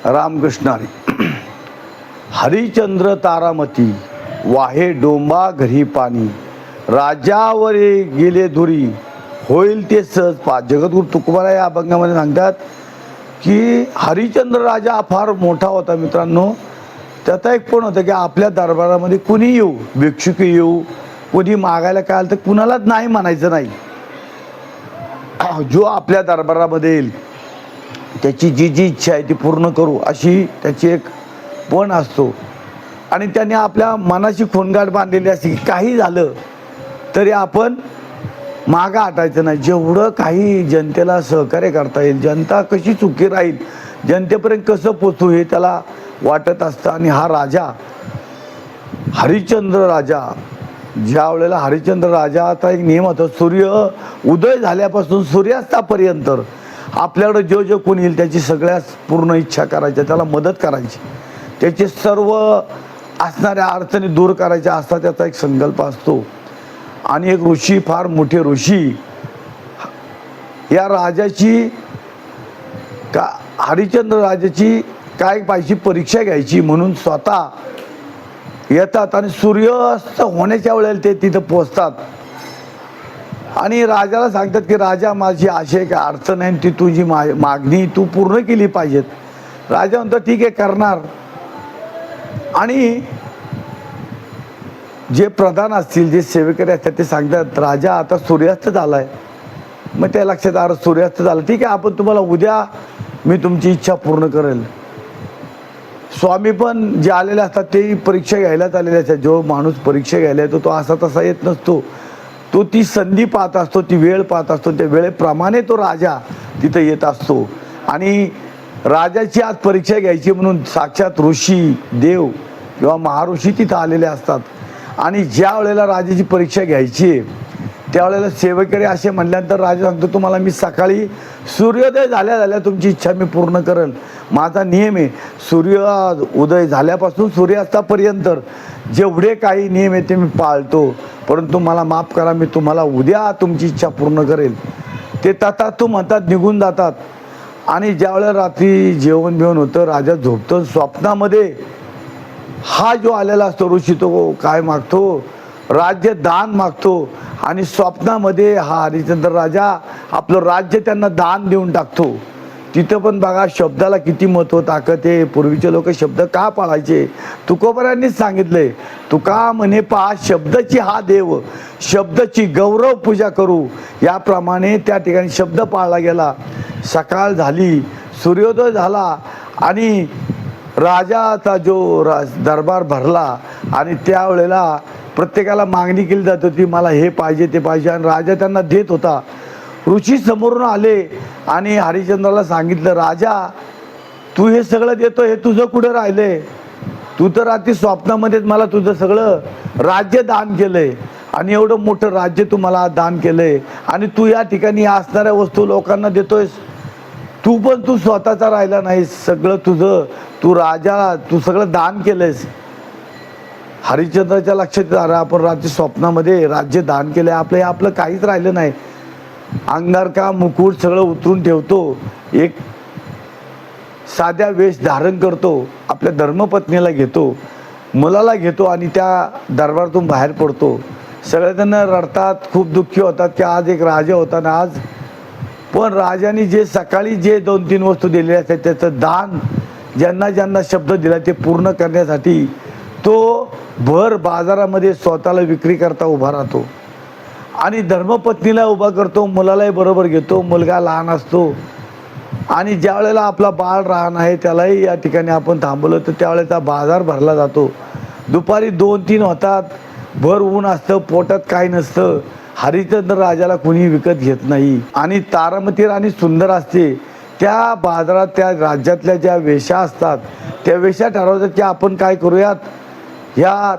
रामकृष्ण हरी. हरिचंद्र तारामती वाहे डोंबा घरी पाणी, राजावरे गेले धुरी होईल ते सहज पा. जगद्गुरु तुकोबारा या अभंगामध्ये सांगतात की हरिचंद्र राजा फार मोठा होता मित्रांनो. त्याचा एक पण होता की आपल्या दरबारामध्ये कुणी येऊ, भिक्षुकी येऊ, कोणी मागायला काय आलं तर कुणालाच नाही म्हणायचं नाही. जो आपल्या दरबारामध्ये येईल त्याची जी जी इच्छा आहे ती पूर्ण करू अशी त्याची एक पण असतो. आणि त्याने आपल्या मनाची खोनगाठ बांधलेली असते की काही झालं तरी आपण मागं हटायचं नाही. जेवढं काही जनतेला सहकार्य करता येईल, जनता कशी सुखी राहील, जनतेपर्यंत कसं पोचू हे त्याला वाटत असतं. आणि हा राजा हरिश्चंद्र राजा, ज्या वेळेला हरिश्चंद्र राजाचा एक नियम होता, सूर्य उदय झाल्यापासून सूर्यास्तापर्यंत आपल्याकडे जो कोणी येईल त्याची सगळ्यात पूर्ण इच्छा करायच्या, त्याला मदत करायची, त्याचे सर्व असणाऱ्या अडचणी दूर करायच्या असा त्याचा एक संकल्प असतो. आणि एक ऋषी, फार मोठे ऋषी, या राजाची का हरिश्चंद्र राजाची काय पाहिजे परीक्षा घ्यायची म्हणून स्वतः येतात आणि सूर्यास्त होण्याच्या वेळेला ते तिथं पोचतात. आणि राजाला सांगतात की राजा माझी आशा आहे, काय अडचण आहे, ती तुझी मागणी तू पूर्ण केली पाहिजेत. राजा म्हणतो ठीक आहे करणार. आणि जे प्रधान असतील, जे सेवेकरी असतात ते सांगतात राजा आता सूर्यास्त झालाय. मग त्या लक्षात आलं सूर्यास्त झाला, ठीक आहे आपण तुम्हाला उद्या मी तुमची इच्छा पूर्ण करेल. स्वामी पण जे आलेले असतात ते परीक्षा घ्यायलाच आलेले असतात. जो माणूस परीक्षा घ्यायला येतो तो असा तसा येत नसतो, तो ती संधी पाहत असतो, ती वेळ पाहत असतो, त्या वेळेप्रमाणे तो राजा तिथं येत असतो. आणि राजाची आज परीक्षा घ्यायची म्हणून साक्षात ऋषी, देव किंवा महाऋषी तिथं आलेले असतात. आणि ज्या वेळेला राजाची परीक्षा घ्यायची आहे त्यावेळेला सेवेकरी असे म्हणल्यानंतर राजा सांगतो तुम्हाला मी सकाळी सूर्योदय झाल्या तुमची इच्छा मी पूर्ण करेल. माझा नियम आहे सूर्य उदय झाल्यापासून सूर्यास्तापर्यंत जेवढे काही नियम आहे ते मी पाळतो, परंतु मला माफ करा, मी तुम्हाला उद्या तुमची इच्छा पूर्ण करेल. ते तू म्हणतात निघून जातात. आणि ज्यावेळेला रात्री जेवण बिवण होतं, राजा झोपतो, स्वप्नामध्ये हा जो आलेला असतो ऋषी तो काय मागतो, राज्य दान मागतो. आणि स्वप्नामध्ये हा हरिश्चंद्र राजा आपलं राज्य त्यांना दान देऊन टाकतो. तिथं पण बघा शब्दाला किती महत्त्व, ताकद आहे. पूर्वीचे लोक शब्द का पाळायचे, तुकोबारांनीच सांगितलंय. तुका म्हणे पहा शब्दाची हा देव, शब्दाची गौरव पूजा करू. याप्रमाणे त्या ठिकाणी शब्द पाळला गेला. सकाळ झाली, सूर्योदय झाला आणि राजाचा जो दरबार भरला. आणि त्यावेळेला प्रत्येकाला मागणी केली जात होती, मला हे पाहिजे ते पाहिजे, आणि राजा त्यांना देत होता. ऋषी समोरून आले आणि हरिश्चंद्राला सांगितलं राजा तू हे सगळं देतो, हे तुझं कुठं राहिलंय, तू तर रात्री स्वप्नामध्येच मला तुझं सगळं राज्य दान केलंय आणि एवढं मोठं राज्य तू मला दान केलंय आणि तू या ठिकाणी असणाऱ्या वस्तू लोकांना देतोयस, तू स्वतःचा राहिला नाहीस, सगळं तुझं, तू राजा, तू सगळं दान केलंयस. हरिश्चंद्राच्या लक्षात आलं आपण रात्री स्वप्नामध्ये राज्य दान केलंय, आपलं काहीच राहिलं नाही. अंगार का मुकुट सगळं उतरून ठेवतो, एक साध्या वेश धारण करतो, आपल्या धर्मपत्नीला घेतो, मुलाला घेतो आणि त्या दरबारातून बाहेर पडतो. सगळेजण रडतात, खूप दुःखी होतात की आज एक राजा होता ना आज. पण राजाने जे सकाळी जे 2-3 वस्तू दिलेल्या असतात त्याचं दान ज्यांना ज्यांना शब्द दिला ते पूर्ण करण्यासाठी तो भर बाजारामध्ये स्वतःला विक्री करता उभा राहतो आणि धर्मपत्नीला उभा करतो, मुलालाही बरोबर घेतो, मुलगा लहान असतो. आणि ज्या वेळेला आपला बाळ लहान आहे त्यालाही या ठिकाणी आपण थांबवलं तर त्यावेळेचा बाजार भरला जातो. दुपारी 2-3 होतात, भर ऊन असतं, पोटात काही नसतं. हरिश्चंद्र राजाला कुणी विकत घेत नाही आणि तारामती राणी सुंदर असते. त्या बाजारात त्या राज्यातल्या ज्या वेश्या असतात त्या वेश्या ठरवतात की आपण काय करूयात, ह्या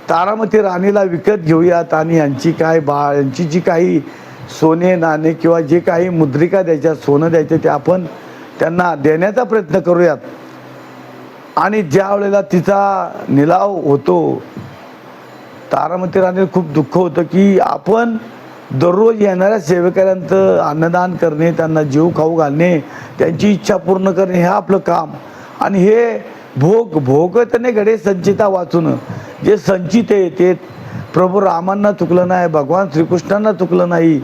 तारामती राणीला विकत घेऊयात आणि यांची जी काही सोने नाणे किंवा जे काही मुद्रिका द्यायच्या, सोनं द्यायचं ते आपण त्यांना देण्याचा प्रयत्न करूयात. आणि ज्या वेळेला तिचा निलाव होतो तारामती राणीला खूप दुःख होतं की आपण दररोज येणाऱ्या सेवेकऱ्यांचं अन्नदान करणे, त्यांना जीव खाऊ घालणे, त्यांची इच्छा पूर्ण करणे हे आपलं काम. आणि हे भोगत नाही घडे संचिता वाचून. जे संचित आहे ते प्रभू रामांना चुकलं नाही, भगवान श्रीकृष्णांना चुकलं नाही,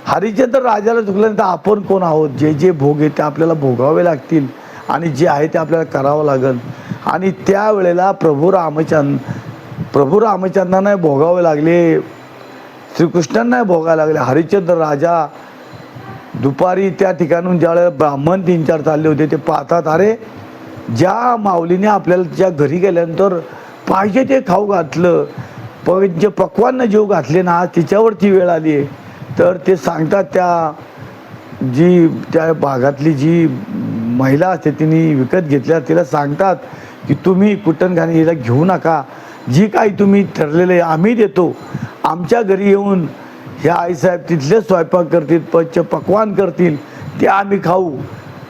हरिश्चंद्र राजाला चुकलं नाही, तर आपण कोण आहोत? जे जे भोग आहे ते आपल्याला भोगावे लागतील आणि जे आहे ते आपल्याला करावं लागेल. आणि त्यावेळेला प्रभू रामचंद्रांना भोगावे लागले, श्रीकृष्णांना भोगावे लागले. हरिश्चंद्र राजा दुपारी त्या ठिकाणून ज्यावेळेला ब्राह्मण 3-4 चालले होते ते पाहतात, अरे ज्या माऊलीने आपल्याला तिच्या घरी गेल्यानंतर पाहिजे ते खाऊ घातलं, पण जे पक्वांना जेव घातले ना, तिच्यावरती वेळ आली आहे. तर ते सांगतात, त्या भागातली जी महिला असते तिने विकत घेतल्या, तिला सांगतात की तुम्ही कुटणखाने हिला घेऊ नका, जी काही तुम्ही ठरलेलं आहे आम्ही देतो. आमच्या घरी येऊन ह्या आईसाहेब तिथले स्वयंपाक करतील, पक्वान करतील, ते आम्ही खाऊ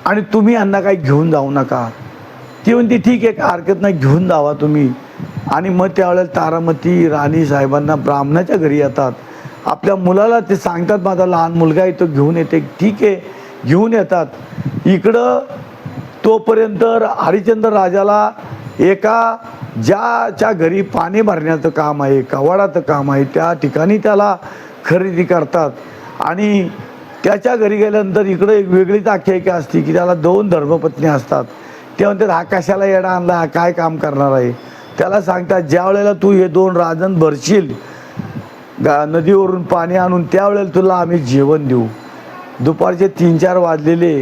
आणि तुम्ही यांना काही घेऊन जाऊ नका. ती म्हणते ठीक आहे, काय हरकत नाही, घेऊन जावा तुम्ही. आणि मग त्यावेळेला तारामती राणी साहेबांना ब्राह्मणाच्या घरी येतात. आपल्या मुलाला ते सांगतात, माझा लहान मुलगा आहे तो घेऊन येते. ठीक आहे, घेऊन येतात. इकडं तोपर्यंत हरिश्चंद्र राजाला ज्याच्या घरी पाणी भरण्याचं काम आहे, कवाडाचं काम आहे, त्या ठिकाणी त्याला खरेदी करतात. आणि त्याच्या घरी गेल्यानंतर इकडं एक वेगळीच आख्यायिका असते की त्याला 2 धर्मपत्नी असतात. ते म्हणतात, हा कशाला येडा आणला, हा काय काम करणार आहे? त्याला सांगतात, ज्या वेळेला तू हे 2 राजन भरशील नदीवरून पाणी आणून, त्यावेळेला तुला आम्ही जेवण देऊ. दुपारचे 3-4 वाजलेले.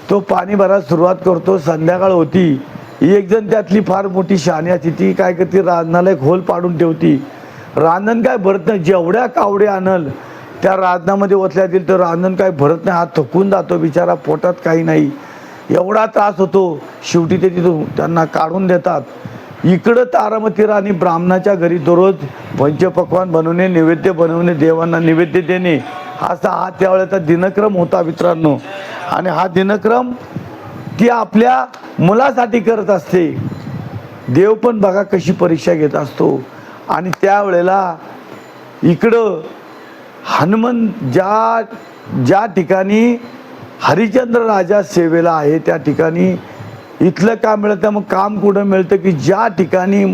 तो पाणी भरायला सुरुवात करतो. संध्याकाळ होती. एक जण त्यातली फार मोठी शहाणी असते, ती काय करते, रांजणाला एक होल पाडून ठेवती. रांजण काय भरत नाही, जेवढ्या कावडे आणल त्या रांजणामध्ये ओतल्या जातील, तर रांजण काय भरत नाही. हा थकून जातो बिचारा, पोटात काही नाही, एवढा त्रास होतो. शेवटी ते तिथून त्यांना काढून देतात. इकडं तारामती राणी ब्राह्मणाच्या घरी दररोज पंचपक्वान बनवणे, नैवेद्य बनवणे, देवांना नैवेद्य देणे, असा हा त्यावेळेचा दिनक्रम होता मित्रांनो. आणि हा दिनक्रम ती आपल्या मुलासाठी करत असते. देव पण बघा कशी परीक्षा घेत असतो. आणि त्यावेळेला इकडं हनुमान ज्या ठिकाणी हरिश्चंद्र राजा सेवेला आहे, त्या ठिकाणी इथलं काम मिळतं. मग काम कुठं मिळतं की ज्या ठिकाणी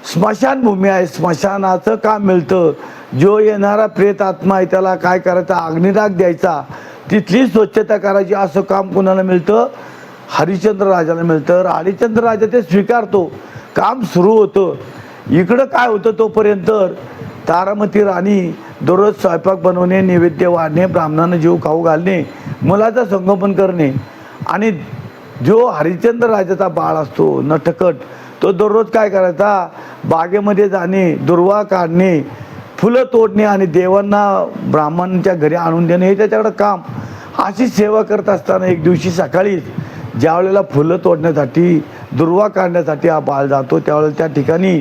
स्मशानभूमी आहे, स्मशानाचं काम मिळतं. जो येणारा प्रेत आत्मा आहे त्याला काय करायचं, अग्निदाग द्यायचा, तिथली स्वच्छता करायची, असं काम कोणाला मिळतं? हरिश्चंद्र राजाला मिळतं. हरिश्चंद्र राजा ते स्वीकारतो. काम सुरू होतं. इकडं काय होतं, तोपर्यंत तारामती राणी दररोज स्वयंपाक बनवणे, नैवेद्य वाढणे, ब्राह्मणांना जीव खाऊ घालणे, मुलाचं संगोपन करणे. आणि जो हरिश्चंद्र राजाचा बाळ असतो नटखट, तो दररोज काय करायचा, बागेमध्ये जाणे, दुर्वा काढणे, फुलं तोडणे आणि देवांना ब्राह्मणांच्या घरी आणून देणे, हे त्याच्याकडं काम. अशी सेवा करत असताना एक दिवशी सकाळीच ज्या वेळेला फुलं तोडण्यासाठी, दुर्वा काढण्यासाठी हा बाळ जातो, त्यावेळेला त्या ठिकाणी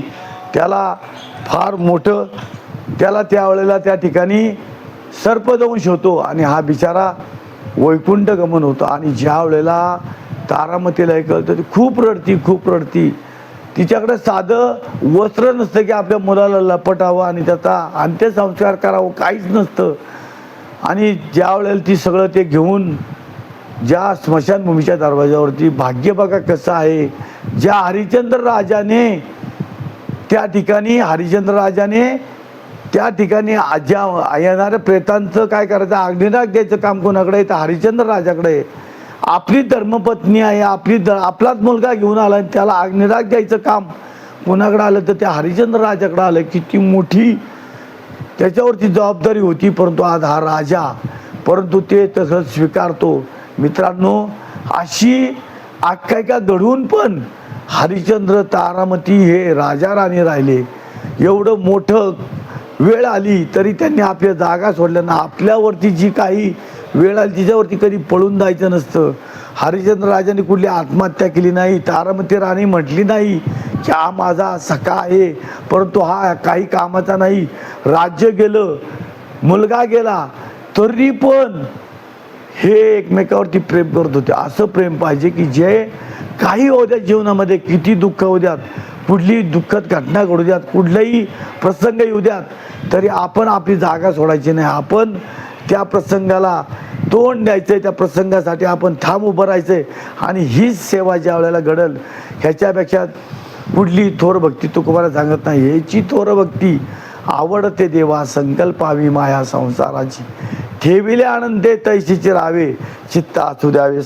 त्याला फार मोठं, त्यावेळेला त्या ठिकाणी सर्पदंश होतो आणि हा बिचारा वैकुंठ गमन होतो. आणि ज्या वेळेला तारामतीला हे कळतं, ती खूप रडती. तिच्याकडे साधं वस्त्र नसतं की आपल्या मुलाला लपटावं आणि त्याचा अंत्यसंस्कार करावं, काहीच नसतं. आणि ज्या वेळेला ती सगळं ते घेऊन ज्या स्मशानभूमीच्या दरवाजावरती, भाग्य बघा कसं आहे, ज्या हरिश्चंद्र राजाने त्या ठिकाणी ज्या येणाऱ्या प्रेतांचं काय करायचं, अग्निदाग द्यायचं काम कोणाकडे आहे, तर हरिश्चंद्र राजाकडे. आपली धर्मपत्नी आहे, आपलाच मुलगा घेऊन आला आणि त्याला अग्निदाग द्यायचं काम कोणाकडे आलं, तर त्या हरिश्चंद्र राजाकडे आलं. किती मोठी त्याच्यावरती जबाबदारी होती. परंतु आज हा राजा, परंतु ते तसं स्वीकारतो. मित्रांनो, अशी आख्यायिका घडवून पण हरिश्चंद्र तारामती हे राजा राणी राहिले. एवढं मोठं वेळ आली तरी त्यांनी आपल्या जागा सोडल्या ना. आपल्यावरती जी काही वेळ आली तिच्यावरती कधी पळून जायचं नसतं. हरिश्चंद्र राजाने कुठली आत्महत्या केली नाही. तारामती राणी म्हटली नाही की हा माझा सखा आहे, परंतु हा काही कामाचा नाही. राज्य गेलं, मुलगा गेला, तरी पण हे एकमेकावरती प्रेम करत होते. असं प्रेम पाहिजे की जे काही होऊ द्यात जीवनामध्ये, किती दुःख होऊ द्यात, कुठली दुःखद घटना घडू द्यात, कुठलाही प्रसंग येऊ द्यात, तरी आपण आपली जागा सोडायची नाही. आपण त्या प्रसंगाला तोंड द्यायचंय, त्या प्रसंगासाठी आपण ठाम उभं राहायचंय. आणि हीच सेवा ज्या वेळेला घडल, ह्याच्यापेक्षा कुठली थोर भक्ती तुकोबाला सांगत नाही. ह्याची थोर भक्ती आवडते देवा संकल्पावी माया संसाराची, ठेविले आनंदे तैशीची राहावे चित्त असू द्यावे.